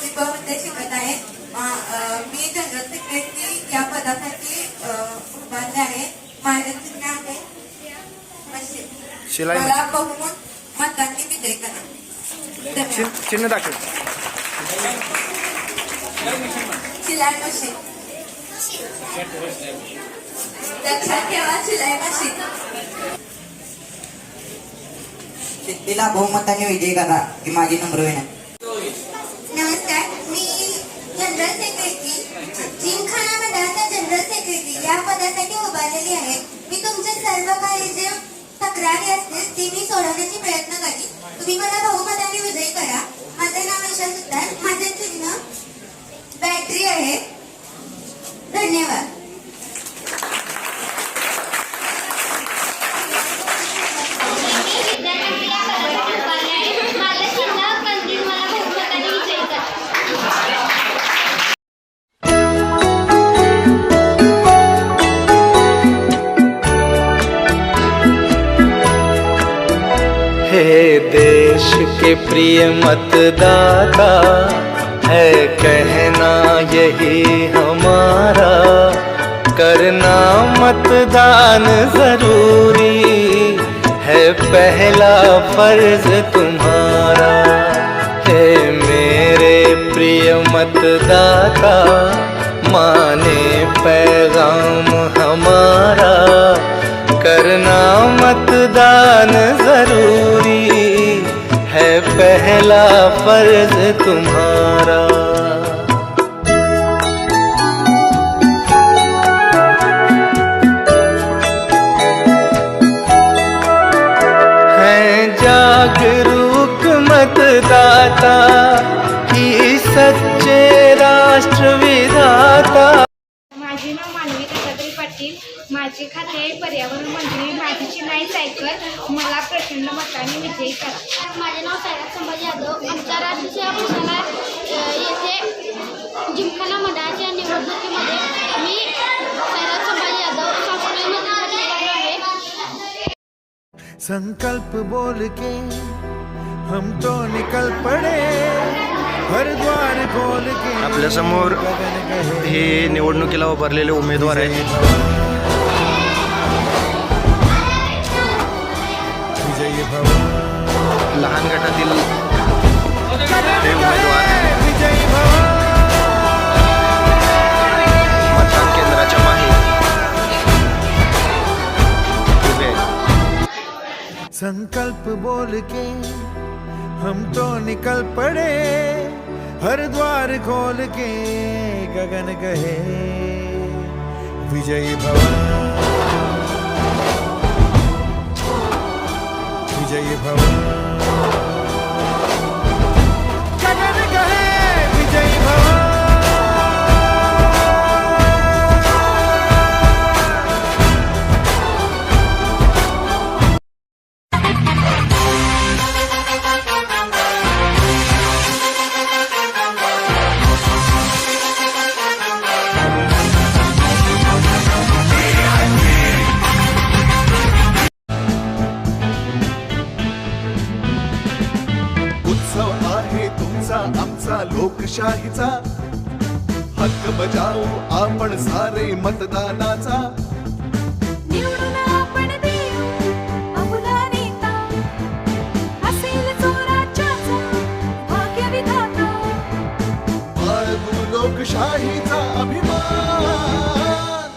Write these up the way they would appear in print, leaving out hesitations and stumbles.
मध्ये शिकत आहे. मी जनरल सेक्रेटरी या पदासाठी उभारले आहे. माझे चिन्ह आहे मशीन. मला बहुमत मतांनी विजय करा. चिन्ह दाखव. शिलाई मशीन. लक्षात ठेवा, शिलाई मशीन. शेतीला बहुमताने विजयी करा ही माझी नम्र विनंती. नमस्कार, मी जनरल सेक्रेटरी जिमखाना मंडळाचा जनरल सेक्रेटरी या पदासाठी उभारलेली आहे. मी तुमच्या सर्व काही जे तक्रारी असतील ती मी सोडवण्याची प्रयत्न करीन. तुम्ही मला बहुमताने विजयी करा. माझे नाव ईशा सुतार. माझे चिन्ह बॅटरी आहे. धन्यवाद. हे देश के प्रिय मतदाता, है कहना यही हमारा, करना मतदान जरूरी है, पहला फर्ज तुम्हारा। हे मेरे प्रिय मतदाता, माने पैगाम हमारा, करना मतदान जरूरी है, पहला फर्ज तुम्हारा। हैं जागरूक मतदाता ही सच्चे राष्ट्र विधाता। माझे नाव मानवी दत्तात्रय पाटील. माझे खाते आहे पर्यावरण मंत्री. माझी चिन्ह सायकल. मला प्रचंड मताने विजयी करा. माझे नाव सैराज संभाजी यादव. आंतरराष्ट्रीय पक्षाला येथे जिमखाना मंडळाच्या निवडणुकीमध्ये मी सैराज संभाजी यादव संसदेमध्ये आहे. संकल्प बोल के हम तो निकल पड़े, हर द्वार खोल के. आपल्या समोर हे निवडणुकीला उभारलेले उमेदवार आहेत. विजयी भव. लहान गटातील हे उमेदवार विजयी भव. मतदान केंद्राच्या मागे उभे आहेत. संकल्प बोल के हम तो निकल पड़े, हर द्वार खोल के गगन कहे विजयी भव. विजयी भव. गगन कहे विजयी भव. आमचा लोकशाहीचा हक्क बजावू आपण सारे मतदानाचा. निवडून आपण देऊ अमुला नेता, असेल जो राज्याचा भाग्य विधाता. बाळगू लोकशाहीचा अभिमान,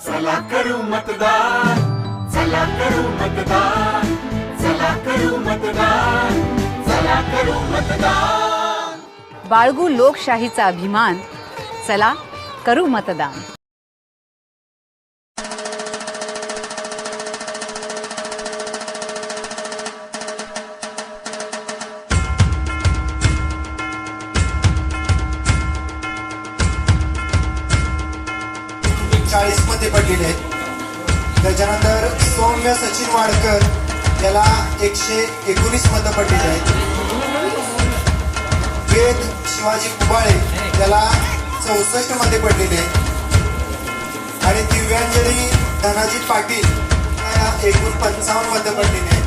चला करू मतदान, चला करू मतदान, चला करू मतदान, चला करू मतदान. बाळगू लोकशाहीचा अभिमान, चला करू मतदान. मध्ये पडलेले आहेत. त्याच्यानंतर सौम्य सचिन वाडकर याला 119 मतं पडलेली आहेत. वेद शिवाजी कुबाळे याला 64 मध्ये पडलेले आहेत. आणि दिव्यांजली धनाजी पाटील या एकूण 55 मतं पडलेली आहेत.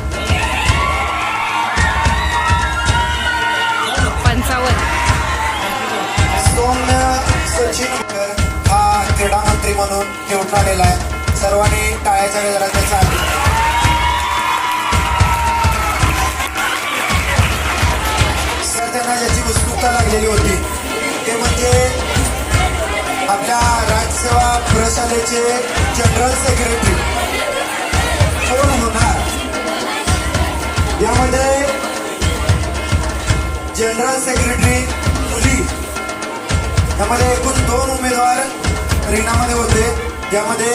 55 म्हणून निवडून आलेला आहे. सर्वांनी टाळ्याच्या गजरात त्याचा त्यांना ज्याची उत्सुकता लागलेली होती ते म्हणजे आपल्या राज्यसेवा प्रशालेचे जनरल सेक्रेटरी कोण होणार. यामध्ये जनरल सेक्रेटरी मुली यामध्ये एकूण 2 उमेदवार रिंगणामध्ये होते. यामध्ये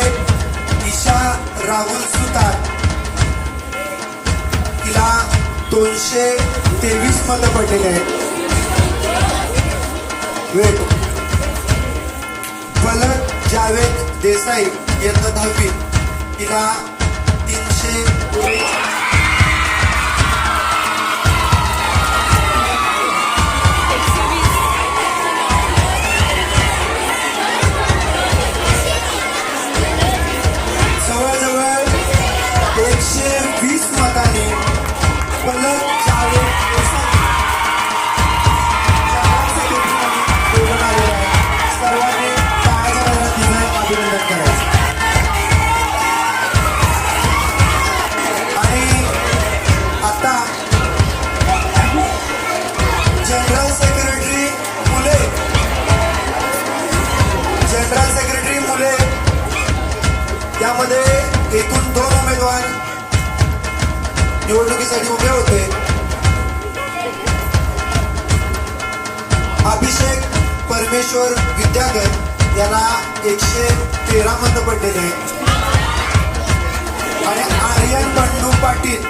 ईशा राहुल सुतार तिला 223 मतं पडलेली आहेत. वेट फलक जावेद देसाई इयत्ता 10वी तिला 300. जवळजवळ 120 मतांनी फलक जावेद देसाई निवडून आलेला आहे. सर्वांनी टाळ्याच्या गजरात तिचं अभिनंदन करायचं. आणि आता जनरल सेक्रेटरी मुले त्यामध्ये एकूण 2 उमेदवार निवडणुकीसाठी उभे होते. अभिषेक परमेश्वर विद्यागर याला 113 मतं पडलेले आहेत आणि आर्यन बंडू पाटील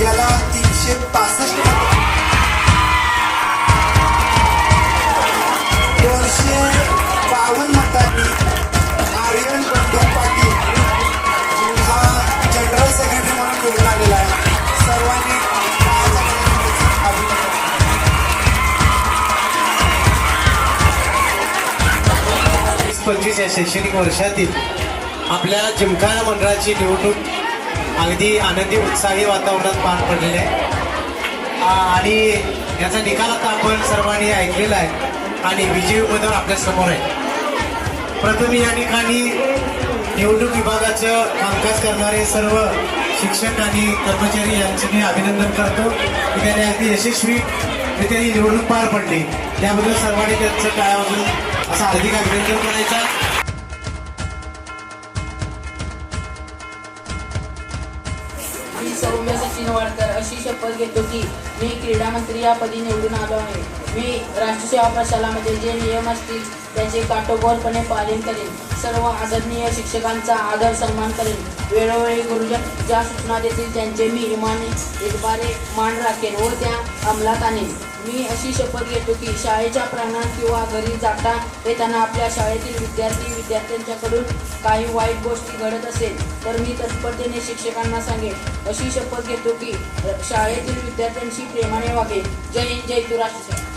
याला 365 मतं. 252 मतांनी आर्यन बंडू पाटील हा जनरल सेक्रेटरी म्हणून निवडून आलेला आहे. सर्वांनी 25 या शैक्षणिक वर्षातील आपल्या जिमखाना मंडळाची निवडणूक अगदी आनंदी उत्साही वातावरणात पार पडलेली आहे आणि याचा निकाल आता आपण सर्वांनी ऐकलेला आहे आणि विजयी उमेदवार आपल्या समोर आहे. प्रथम या ठिकाणी निवडणूक विभागाचं कामकाज करणारे सर्व शिक्षक आणि कर्मचारी यांचे मी अभिनंदन करतो की त्याने अगदी यशस्वीरित्या ही निवडणूक पार पडली. त्याबद्दल सर्वांनी त्यांचं टाळ्या वाजवून असं हार्दिक अभिनंदन करायचं. मी सौम्य सचिन वाडकर अशी शपथ घेतो की मी क्रीडा मंत्री या पदी निवडून आलो आहे. मी राष्ट्रसेवा प्रशालामध्ये जे नियम असतील त्याचे काटेकोरपणे पालन करेन. सर्व आदरणीय शिक्षकांचा आदर सन्मान करेन. वेळोवेळी गुरुजन ज्या सूचना देतील त्यांचे मी इतबारे मान राखेन व त्या अंमलात आणेन. मी अशी शपथ घेतो की शाळेच्या प्रांगणात किंवा घरी जाता येताना आपल्या शाळेतील विद्यार्थ्यांच्याकडून काही वाईट गोष्टी घडत असेल तर मी तत्परतेने शिक्षकांना सांगेन. अशी शपथ घेतो की शाळेतील विद्यार्थ्यांशी प्रेमाने वागेन. जय हिंद, जय तू राष्ट्रसेवा.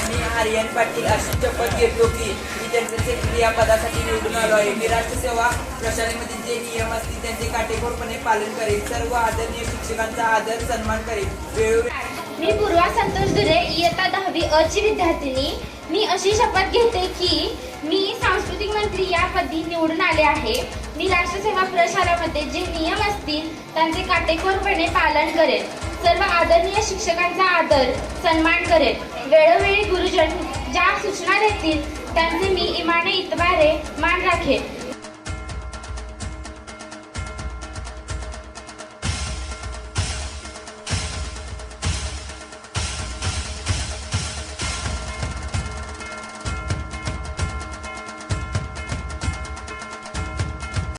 मी आर्यन पाटील अशी शपथ घेतो की मी जनरल सेक्रेटरी या पदासाठी निवडून आलो आहे. मी राष्ट्रसेवा प्रशालेमध्ये जे नियम असतील त्यांचे काटेकोरपणे पालन करेन. सर्व आदरणीय शिक्षकांचा आदर सन्मान करेन. वेळोवेळी मी पूर्वा संतोष दुरे इयत्ता 10वी अ ची विद्यार्थिनी. मी अशी शपथ घेते की मी सांस्कृतिक मंत्री या पदी निवडून आले आहे. मी राष्ट्रसेवा प्रशालामध्ये जे नियम असतील त्यांचे काटेकोरपणे पालन करेन. सर्व आदरणीय शिक्षकांचा आदर सन्मान करेन. वेळोवेळी गुरुजन ज्या सूचना देतील त्यांचे मी इतबारे मान राखेन.